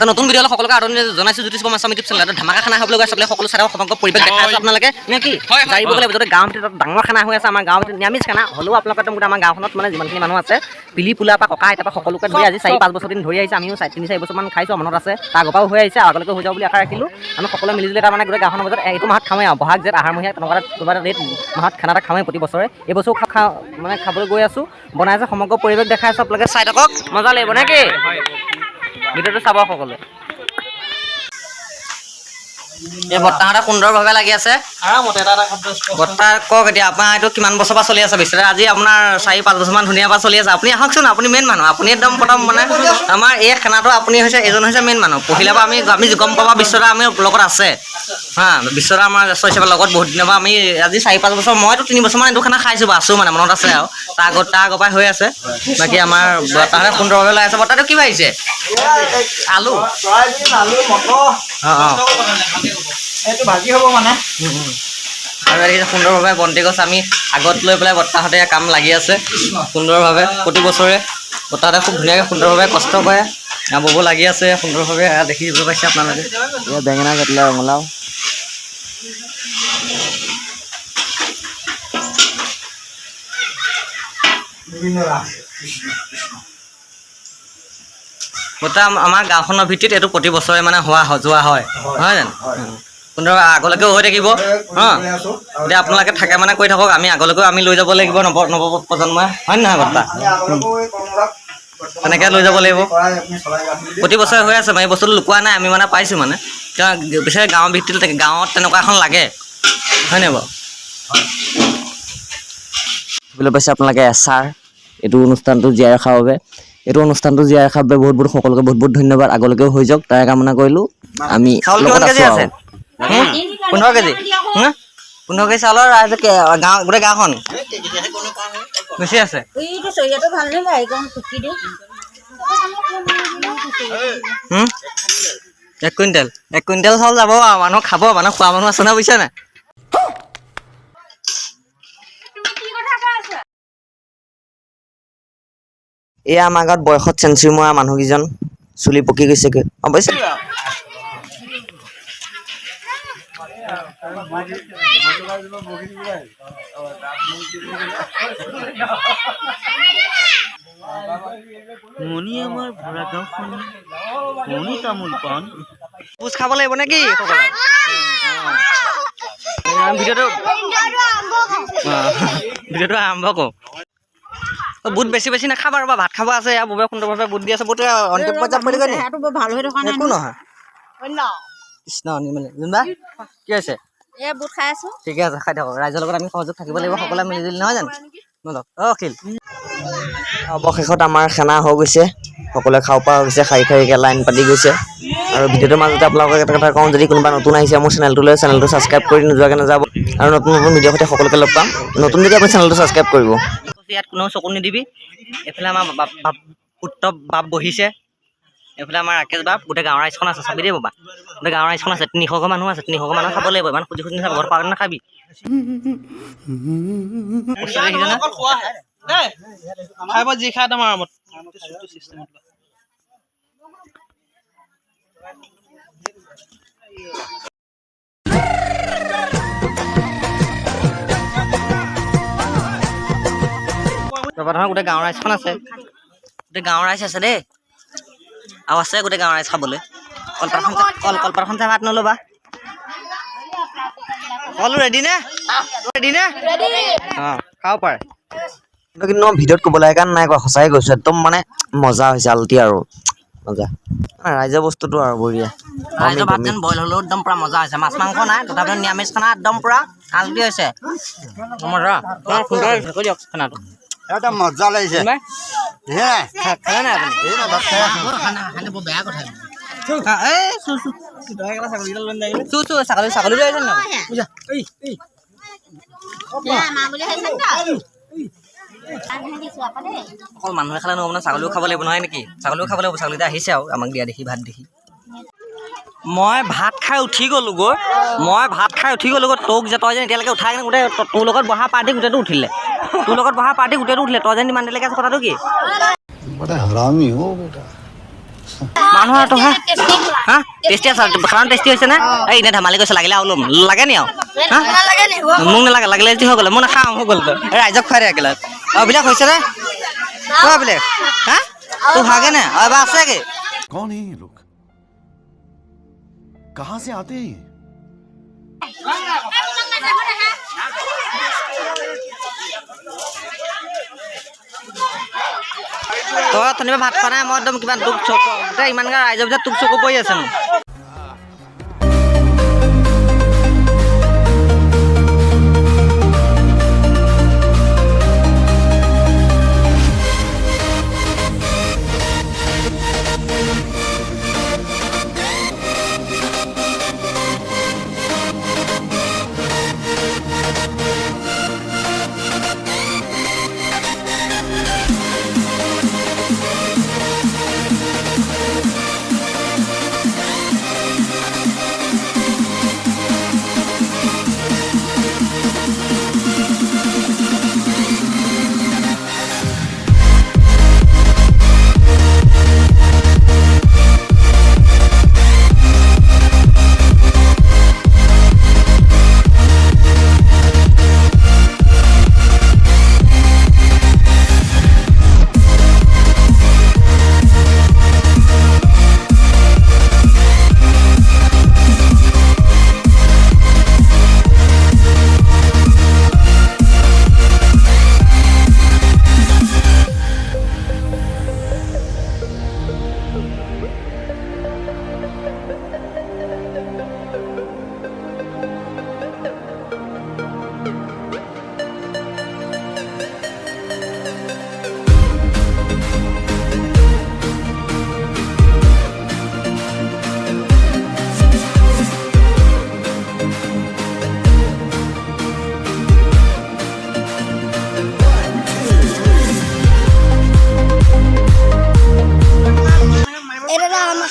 নতুন ভিডিঅ'লৈ সকলোকে আদৰণি জনাইছোঁ। জ্যোতিষ কৰ্ম স্বামী ইউটিউব চেনেলত ধামাকা খানা হ'বলৈ গৈ আছে। সকলো চাই সমগ্ৰ পৰিৱেশ দেখাই আছোঁ আপোনালোকে নে কি জানিব গ'লে ভিতৰতে গাঁৱৰ ভিতৰত ডাঙৰ খানা হৈ আছে। আমাৰ গাঁৱৰ ভিতৰত নিৰামিষ খানা হ'লেও আপোনালোকে গোটেই আমাৰ গাঁওখনত মানে যিমানখিনি মানুহ আছে পিলি পোলা পৰা ককা আইতাৰ পৰা সকলোকে ধৰি আজি 4-5 বছৰ দিন ধৰি আহিছে। আমিও 3-4 বছৰমান খাইছোঁ, মনত আছে। তাৰ আগৰ পৰাও হৈ আহিছে, আগলৈকে হৈ যাব বুলি আশা ৰাখিলোঁ। আমি সকলোৱে মিলিজুলি এটা মানে গোটেই গাঁওখনৰ মাজত এইটো মাহত খাওঁৱেই আৰু বহাগ জেঠ আহাৰমহীয়া তেনেকুৱা এটা ৰেট মাহত খানা এটা খাওঁৱেই প্ৰতি বছৰে। এই বছৰো মানে খাবলৈ গৈ আছোঁ। বনাইছে সমগ্ৰ পৰিৱেশ দেখাই আছোঁ, আপোনালোকে চাই থাকক, মজা লাগিব নে কি ভিডিঅ'টো চাব সকলোৱে। এই বৰ্তাহঁতে সুন্দৰভাৱে লাগি আছে। বৰ্তা কওক এতিয়া আপোনাৰ এইটো কিমান বছৰ পৰা চলি আছে বিচৰা? আজি আপোনাৰ 4-5 বছৰমান ধুনীয়া পৰা চলি আছে। আপুনি আহকচোন, আপুনি মেইন মানুহ, আপুনি একদম প্ৰথম মানে আমাৰ এই খানাটো আপুনি এজন হৈছে মেইন মানুহ। পহিলা পৰা আমি গম পাবা বিশ্বদা আমি লগত আছে হা। বিশ্বদা আমাৰ জ্যেষ্ঠ লগত বহুত দিনৰ পৰা আমি আজি 4-5 বছৰ, মইতো 3 বছৰমান এইটো খানা খাইছোঁ বা আছোঁ মানে মনত আছে আৰু তাৰ আগৰ পৰাই হৈ আছে। বাকী আমাৰ বৰ্তাহঁতে সুন্দৰভাৱে ওলাই আছে। বৰ্তাটো কি ভাবিছে? আলু এইটো ভাজি হ'ব মানে আৰু এই সুন্দৰভাৱে বন্তি গছ আমি আগত লৈ পেলাই বৰ্তাহঁতে কাম লাগি আছে সুন্দৰভাৱে। প্ৰতি বছৰে বৰ্তাহঁতে খুব ধুনীয়াকৈ সুন্দৰভাৱে কষ্ট কৰে, বব লাগি আছে সুন্দৰভাৱে। দেখিব পাইছে আপোনালোকে বেঙেনা জাতিলাও ৰঙালাও বৰ্তা আমাৰ গাঁওখনৰ ভিত্তিত এইটো প্ৰতি বছৰে মানে যোৱা হয় নহয় জানো? সুন্দৰ আগলৈকেও হৈ থাকিব অঁ। এতিয়া আপোনালোকে থাকে মানে কৈ থাকক, আমি আগলৈকেও আমি লৈ যাব লাগিব নৱ প্ৰজন্মই, হয় নহয় বৰ্তা? তেনেকৈ লৈ যাব লাগিব। প্ৰতি বছৰে হৈ আছে মানে এই বস্তুটো লুকোৱা নাই, আমি মানে পাইছোঁ মানে বিচাৰে গাঁৱৰ ভিত্তিত থাকে, গাঁৱত তেনেকুৱা এখন লাগে হয় নাই বাৰু? দেখিবলৈ পাইছে আপোনালোকে এছাৰ এইটো অনুষ্ঠানটো জীয়াই ৰখাৰ বাবে। এইটো অনুষ্ঠানটো জীয়াই ৰখাৰ বাবে বহুত সকলোকে বহুত ধন্যবাদ। আগলৈকেও হৈ যাওক তাৰে কামনা কৰিলোঁ। আমি চাউল কিমান কেজি আছে? 15 কেজি 15 কেজি চাউলৰ গাঁও গোটেই গাঁওখন বেছি আছে। 1 কুইণ্টেল চাউল যাব আৰু মানুহ খাব, মানুহ খোৱা মানুহ আছে নহয়, বুজিছে নাই? এয়া আমাৰ গাঁৱত বয়সত চেঞ্চুৰী মৰা মানুহকেইজন, চুলি পকি গৈছেগৈ অৱশ্যে। মণি আমাৰ ভৰা গাঁওখন মণি তামোল পাণ পোচ খাব লাগিব নে কি? ভিডিঅ'টো আৰম্ভ কৰোঁ। বুট বেছি নাখাবা ৰ'বা, ভাত খাব আছে। ইয়াৰ বাবে সুন্দৰভাৱে বুট দি আছে। বুট অন্তিম পৰ্যায়ত পৰিলেগৈ নি? একো নহয় কৃষ্ণ নিৰ্মলে যোনবা কি হৈছে? বুট খাই আছো। ঠিকে আছে, খাই থাকক। ৰাইজৰ লগত আমি সহযোগ থাকিব লাগিব, সকলোৱে মিলিজুলি, নহয় জানো? অখিল অৱশেষত আমাৰ খানা হৈ গৈছে, সকলোৱে খাব পৰা হৈ গৈছে, শাৰীকে লাইন পাতি গৈছে। আৰু ভিডিঅ'টোৰ মাজতে আপোনালোকক এটা কথা কওঁ, যদি কোনোবা নতুন আহিছে মোৰ চেনেলটোলৈ, চেনেলটো ছাবস্ক্ৰাইব কৰি নোযোৱাকৈ নাযাব। আৰু নতুন ভিডিঅ'ৰ সৈতে সকলোকে লগ পাম। নতুন যদি আপুনি চেনেলটো ছাবস্ক্ৰাইব কৰিব। ইয়াত কোনেও চকু নিদিবি। এইফালে আমাৰ পুত্ৰ বাপ বহিছে, এইফালে আমাৰ ৰাকেশ বাপ, গোটেই গাঁৱৰ ৰাইজখন আছে। চাবি দেই বাবা, গোটেই গাঁৱৰ ৰাইজখন আছে। 300 ঘৰ মানুহ আছে, 300 ঘৰ মানুহ খাব লাগিব। ইমান খুজি নাখাব, ঘৰ পাক নাখাবি। যি খাই তোমাৰ আৰামত গোটেই গাঁৱৰ ৰাইজখন আছে, গোটেই গাঁৱৰ ৰাইজ আছে দেই, আৰু আছে গোটেই গাঁৱৰ ৰাইজ খাবলৈ। কলপাতখন চাই ভাত নল'বা। কলো ৰেডি নে? অঁ, খাব পাৰে। কিন্তু মই ভিডিঅ'ত ক'ব লাগে কাৰণ নাই কোৱা, সঁচাই কৈছোঁ, একদম মানে মজা হৈছে। আলটি আৰু মজা ৰাইজৰ বস্তুটো আৰু বঢ়িয়া। ৰাইজৰ ভাত যেন বইল হ'লেও একদম পূৰা মজা হৈছে। মাছ মাংস নাই, তথাপিও নিৰামিষ খানা একদম পূৰা আলটি হৈছে। মজা সুন্দৰ কৈ দিয়ক খানাটো। একদম মজা লাগিছে। খালে নাই আপুনি? ছাগলী লৈ আহিছে ন? অকল মানুহে খালে নহ'ব নহয়, ছাগলীও খাব লাগিব নহয় নেকি? ছাগলীও খাব লাগিব। ছাগলীটা আহিছে আৰু আমাক দিয়া দেখি, ভাত দেখি। মই ভাত খাই উঠি গ'লোঁ গৈ, তোক যে তই যেন এতিয়ালৈকে উঠাই কিনে গোটেই তোৰ লগত বহা পাৰ্টি গোটেইটো উঠিলে। তই যেন ইমান দেৰিলৈকে আছে, কথাটো কি? মানুহৰ তো হা টেষ্টি আছে খানা টেষ্টি হৈছে নে এই এনে ধেমালি কৈছে লাগিলে আৰু ল'ম লাগে নি আৰু হা মোক নালাগে লাগিলে যি হৈ গ'লে মই নাখাওঁ হৈ গ'ল ৰাইজক খুৱাই দে একেলগে বিলাক হৈছে নে বিলাক হা তোৰ ভাগে নে এবাৰ আছে কি कौन है ये लोग कहां से आते हैं তই অথনিবা ভাত খোৱা নাই মই একদম কিবা দুখ চকু গোটেই ইমানকৈ ৰাইজৰ ভিতৰত তোক চকু পৰি আছে মোৰ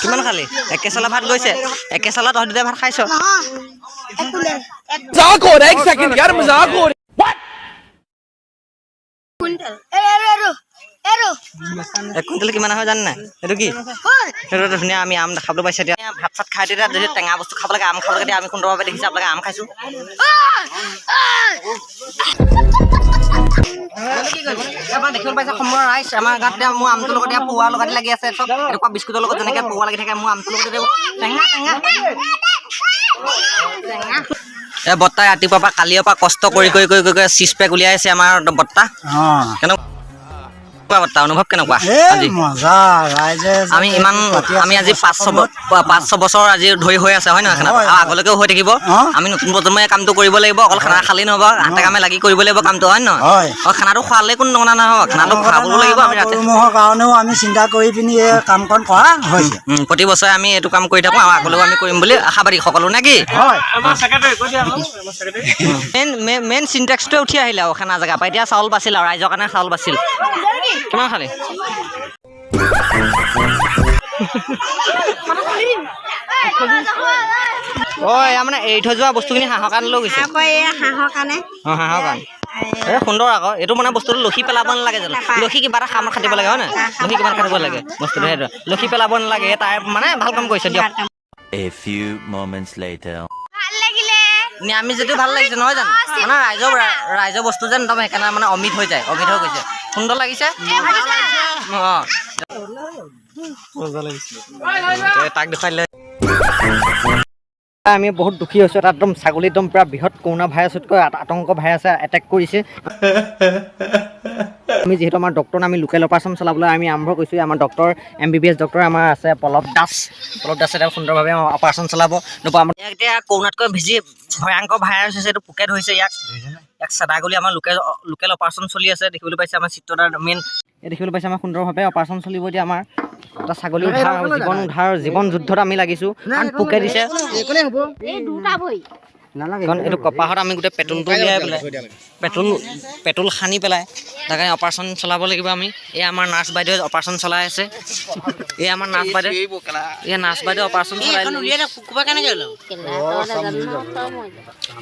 কিমান খালি একেচলা ভাত গৈছে একেচলা তহঁতি দুটাই ভাত খাইছ मजाक हो रहा है एक सेकंड यार मजाक हो रहा এক কুইণ্টেল কিমান হয় জানে নাই এইটো কি সেইটো ধুনীয়া আমি আম খাবলৈ পাইছে এতিয়া ভাত চাত খাই তেতিয়া যদি টেঙা বস্তু খাব লাগে আম খাব লাগে আমি সুন্দৰভাৱে দেখিছে আপোনালোকে আম খাইছোঁ আপোনাৰ দেখিবলৈ পাইছে সময়ৰ ৰাইজ আমাৰ গাঁৱত এতিয়া মোৰ আমটোৰ লগত এতিয়া পোৱাৰ লগত লাগি আছে চব এনেকুৱা বিস্কুটৰ লগত যেনেকৈ পোৱা লাগি থাকে মোৰ আমটোৰ লগত টেঙা টেঙা এই বৰ্তাই ৰাতিপুৱাৰ পৰা কালিৰ পৰা কষ্ট কৰি চিজ পেক উলিয়াই আছে আমাৰ বৰ্তা কেনেকুৱা বৰ্তা অনুভৱ কেনেকুৱা আমি আজি 5-6 বছৰ আজি ধৰি হৈ আছে হয় নহয় খানা আগলৈকেও হৈ থাকিব আমি নতুন প্ৰজন্মই কামটো কৰিব লাগিব অকল খানা খালেই নহ'ব হাতে কামে লাগি কৰিব লাগিব কামটো হয় নহয় খানাটো খোৱালে কোনো নগনা নহ'ব খানাটো খাবও লাগিব আমি ৰাতিপুৱাৰ কাৰণেও আমি চিন্তা কৰি পিনি এই কামখন কৰা হৈছে প্ৰতি বছৰে আমি এইটো কাম কৰি থাকোঁ আৰু আগলৈও আমি কৰিম বুলি আশাবাদী সকলো নে কি মেইন চিনটেক্সটোৱে উঠি আহিলে আৰু খানা জেগাৰ পৰা এতিয়া চাউল বাছিল আৰু ৰাইজৰ কাৰণে চাউল বাছিল কিমান খালি মানে এৰি থৈ যোৱা বস্তুখিনি হাঁহৰ কাৰণে লৈ গৈছে হাঁহৰ কাৰণে সুন্দৰ আকৌ এইটো মানে বস্তুটো লখি পেলাব নালাগে জানো লখি কিবা এটা কামত খাটিব লাগে হয় নহয় লখি কিবা খাটিব লাগে বস্তুটো সেইটো লখি পেলাব নালাগে তাই মানে ভাল কাম কৰিছে দিয়ক আমি যদিও ভাল লাগিছে নহয় জানো মানে ৰাইজৰ বস্তু যেন একদম সেইকাৰণে মানে অমিত হৈ যায় অমিত হৈ গৈছে সুন্দৰ লাগিছে তাক দেখুৱাই দিলে আমি বহুত দুখী হৈছোঁ তাত একদম ছাগলী একদম পূৰা বৃহৎ কৰোণা ভাইৰাছতকৈ আতংক ভাইৰাছে এটেক কৰিছে আমি যিহেতু আমাৰ ডক্টৰ আমি লোকেল অপাৰেশ্যন চলাবলৈ আমি আৰম্ভ কৰিছোঁ আমাৰ ডক্টৰ MBBS ডক্টৰ আমাৰ আছে পল্লৱ দাসে তেওঁ সুন্দৰভাৱে অপাৰেশ্যন চলাব এতিয়া কৰোণাতকৈ বেছি ভয়ংকৰ ভাইৰাছ হৈছে এইটো পোকে ধৰিছে ইয়াক চেদাগলি আমাৰ লোকেল অপাৰেশ্যন চলি আছে দেখিবলৈ পাইছে আমাৰ চিত্ৰতাৰ মেইন দেখিবলৈ পাইছে আমাৰ সুন্দৰভাৱে অপাৰেশ্যন চলিব এতিয়া আমাৰ এটা ছাগলী জীৱন যুদ্ধত আমি লাগিছোঁ কাৰণ পোকে দিছে কাৰণ এইটো কপাহত আমি গোটেই পেট্ৰলটো উলিয়াই পেলাই পেট্ৰল সানি পেলাই তাৰ কাৰণে অপাৰেশ্যন চলাব লাগিব আমি এই আমাৰ নাৰ্ছ বাইদেৱে অপাৰেশ্যন চলাই আছে এই আমাৰ নাৰ্ছ বাইদেউ অপাৰেশ্যন চলাই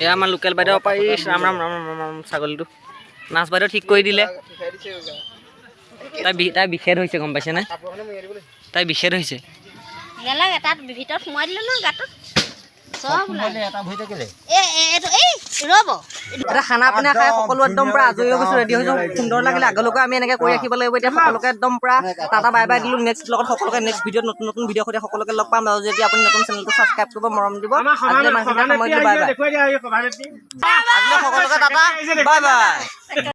এই আমাৰ লোকেল বাইদেউ ৰাম ৰাম ৰাম ৰাম ছাগলীটো নাৰ্ছ বাইদেউ ঠিক কৰি দিলে তাই বিষেদ হৈছে গম পাইছেনে তাই বিশেষ হৈছে গেলাগে তাত ভিতৰত সোমাই দিলে নহয় গাঁতত চব ওলালে এটা ভৰি থাকিলে এই ৰ'ব এটা খানা পিনা খাই সকলো একদম পূৰা আজৰি হৈ গৈছোঁ ৰেডি হৈছোঁ সুন্দৰ লাগিলে আগলৈকে আমি এনেকৈ কৰি ৰাখিব লাগিব এতিয়া সকলোকে একদম পূৰা টাটা বাই বাই দিলোঁ নেক্সট লগত সকলোকে নেক্সট ভিডিঅ'ত নতুন নতুন ভিডিঅ' সৈতে সকলোকে লগ পাম আৰু যদি আপুনি নতুন চেনেলটো ছাবস্ক্ৰাইব কৰিব মৰম দিব আজিলৈ মানুহখিনি সময় বাই বাই আজিলৈ সকলোকে টাটা বাই বাই